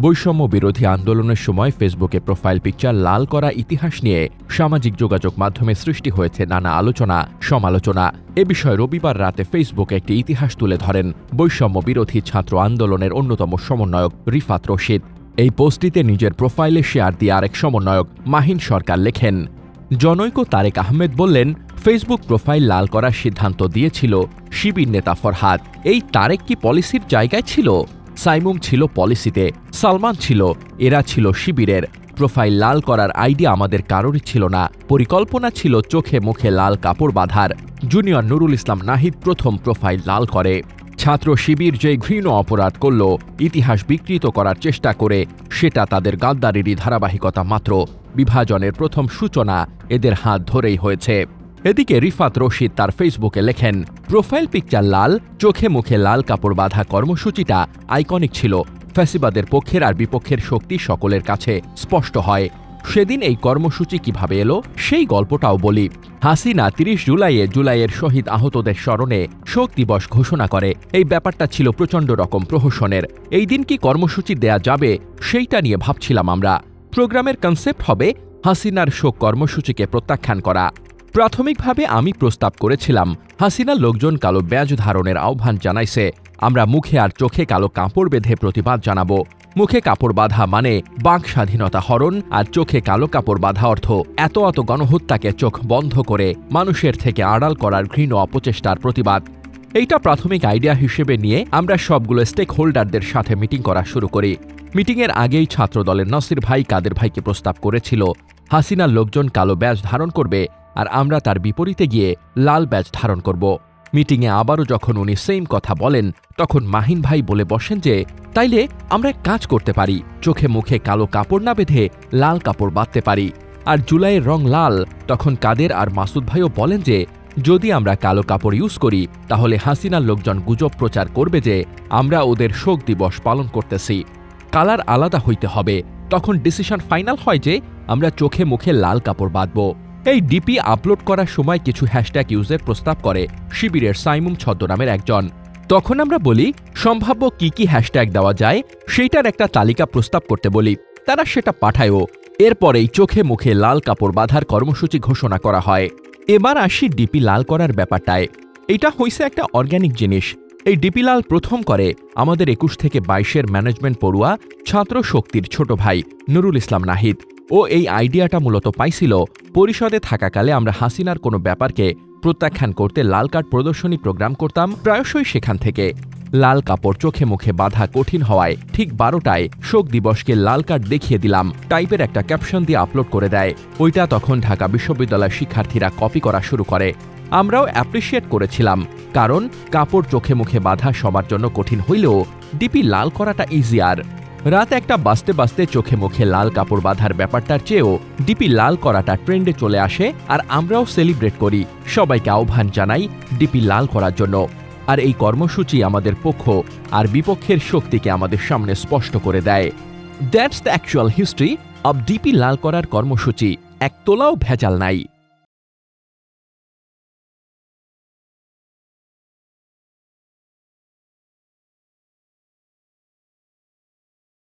বৈষম্য বিরোধী আন্দোলনের সময় ফেসবুকে প্রোফাইল পিকচার লাল করা ইতিহাস নিয়ে সামাজিক যোগাযোগ মাধ্যমে সৃষ্টি হয়েছে নানা আলোচনা সমালোচনা। এ বিষয়ে রবিবার রাতে ফেসবুকে একটি ইতিহাস তুলে ধরেন বৈষম্য বিরোধী ছাত্র আন্দোলনের অন্যতম সমন্বয়ক রিফাত রশিদ। এই পোস্টটিতে নিজের প্রোফাইলে শেয়ার দিয়ে আরেক সমন্বয়ক মাহিন সরকার লেখেন, জনৈক তারেক আহমেদ বললেন, ফেসবুক প্রোফাইল লাল করার সিদ্ধান্ত দিয়েছিল শিবির নেতা ফরহাদ। এই তারেক কি পলিসির জায়গায় ছিল? সাইমুম ছিল পলিসিতে, সালমান ছিল, এরা ছিল শিবিরের। প্রোফাইল লাল করার আইডিয়া আমাদের কারোরই ছিল না। পরিকল্পনা ছিল চোখে মুখে লাল কাপড় বাঁধার। জুনিয়র নুরুল ইসলাম নাহিদ প্রথম প্রোফাইল লাল করে। ছাত্র শিবির যে ঘৃণ্য অপরাধ করল, ইতিহাস বিকৃত করার চেষ্টা করে, সেটা তাদের গাদ্দারিরই ধারাবাহিকতা মাত্র। বিভাজনের প্রথম সূচনা এদের হাত ধরেই হয়েছে। এদিকে রিফাত রশিদ তার ফেসবুকে লেখেন, প্রোফাইল পিকচার লাল, চোখে মুখে লাল কাপড় বাঁধা কর্মসূচিটা আইকনিক ছিল। ফ্যাসিবাদের পক্ষের আর বিপক্ষের শক্তি সকলের কাছে স্পষ্ট হয়। সেদিন এই কর্মসূচি কিভাবে এলো সেই গল্পটাও বলি। হাসিনা ৩০ জুলাইয়ের শহীদ আহতদের স্মরণে শোক দিবস ঘোষণা করে। এই ব্যাপারটা ছিল প্রচণ্ড রকম প্রহসনের। এই দিন কি কর্মসূচি দেয়া যাবে সেইটা নিয়ে ভাবছিলাম আমরা। প্রোগ্রামের কনসেপ্ট হবে হাসিনার শোক কর্মসূচিকে প্রত্যাখ্যান করা। প্রাথমিকভাবে আমি প্রস্তাব করেছিলাম, হাসিনা লোকজন কালো ব্যাজ ধারণের আহ্বান জানাইছে, আমরা মুখে আর চোখে কালো কাপড় বেঁধে প্রতিবাদ জানাবো। মুখে কাপড় বাঁধা মানে বাক স্বাধীনতা হরণ, আর চোখে কালো কাপড় বাঁধা অর্থ এত গণহত্যাকে চোখ বন্ধ করে মানুষের থেকে আড়াল করার ঘৃণ্য অপচেষ্টার প্রতিবাদ। এইটা প্রাথমিক আইডিয়া হিসেবে নিয়ে আমরা সবগুলো স্টেক হোল্ডারদের সাথে মিটিং করা শুরু করি। মিটিংয়ের আগেই ছাত্রদলের নসির ভাই কাদের ভাইকে প্রস্তাব করেছিল, হাসিনার লোকজন কালো ব্যাজ ধারণ করবে আর আমরা তার বিপরীতে গিয়ে লাল ব্যাজ ধারণ করব। মিটিংয়ে আবারও যখন উনি সেম কথা বলেন, তখন মাহিন ভাই বলে বসেন যে, তাইলে আমরা কাজ করতে পারি, চোখে মুখে কালো কাপড় না বেঁধে লাল কাপড় বাঁধতে পারি। আর জুলাইয়ের রং লাল। তখন কাদের আর মাসুদ ভাইও বলেন যে, যদি আমরা কালো কাপড় ইউজ করি তাহলে হাসিনার লোকজন গুজব প্রচার করবে যে আমরা ওদের শোক দিবস পালন করতেছি। কালার আলাদা হইতে হবে। তখন ডিসিশন ফাইনাল হয় যে আমরা চোখে মুখে লাল কাপড় বাঁধব। এই ডিপি আপলোড করার সময় কিছু হ্যাশট্যাগ ইউজের প্রস্তাব করে শিবিরের সাইমুম ছদ্মনামের একজন। তখন আমরা বলি, সম্ভাব্য কি হ্যাশট্যাগ দেওয়া যায় সেইটার একটা তালিকা প্রস্তাব করতে বলি। তারা সেটা পাঠায়ও। এরপরেই চোখে মুখে লাল কাপড় বাঁধার কর্মসূচি ঘোষণা করা হয়। এবার আসি ডিপি লাল করার ব্যাপারটায়। এটা হইছে একটা অর্গ্যানিক জিনিস। এই ডিপি লাল প্রথম করে আমাদের ২১ থেকে ২২-এর ম্যানেজমেন্ট পড়ুয়া ছাত্র শক্তির ছোট ভাই নুরুল ইসলাম নাহিদ। ও এই আইডিয়াটা মূলত পাইছিল পরিষদে থাকাকালে আমরা হাসিনার কোনো ব্যাপারকে প্রত্যাখ্যান করতে লাল কার্ড প্রদর্শনী প্রোগ্রাম করতাম প্রায়শই সেখান থেকে। লাল কাপড় চোখে মুখে বাঁধা কঠিন হওয়ায় ঠিক ১২টায় শোক দিবসকে লাল কার্ড দেখিয়ে দিলাম টাইপের একটা ক্যাপশন দিয়ে আপলোড করে দেয়। ওইটা তখন ঢাকা বিশ্ববিদ্যালয়ের শিক্ষার্থীরা কপি করা শুরু করে। আমরাও অ্যাপ্রিসিয়েট করেছিলাম, কারণ কাপড় চোখে মুখে বাঁধা সবার জন্য কঠিন হইলেও ডিপি লাল করাটা ইজিয়ার। রাত একটা বাজতে চোখে মুখে লাল কাপড় বাঁধার ব্যাপারটার চেয়েও ডিপি লাল করাটা ট্রেন্ডে চলে আসে, আর আমরাও সেলিব্রেট করি। সবাইকে আহ্বান জানাই ডিপি লাল করার জন্য। আর এই কর্মসূচি আমাদের পক্ষ আর বিপক্ষের শক্তিকে আমাদের সামনে স্পষ্ট করে দেয়। That's the actual history of DP লাল করার কর্মসূচি। এক তোলাও ভেজাল নাই।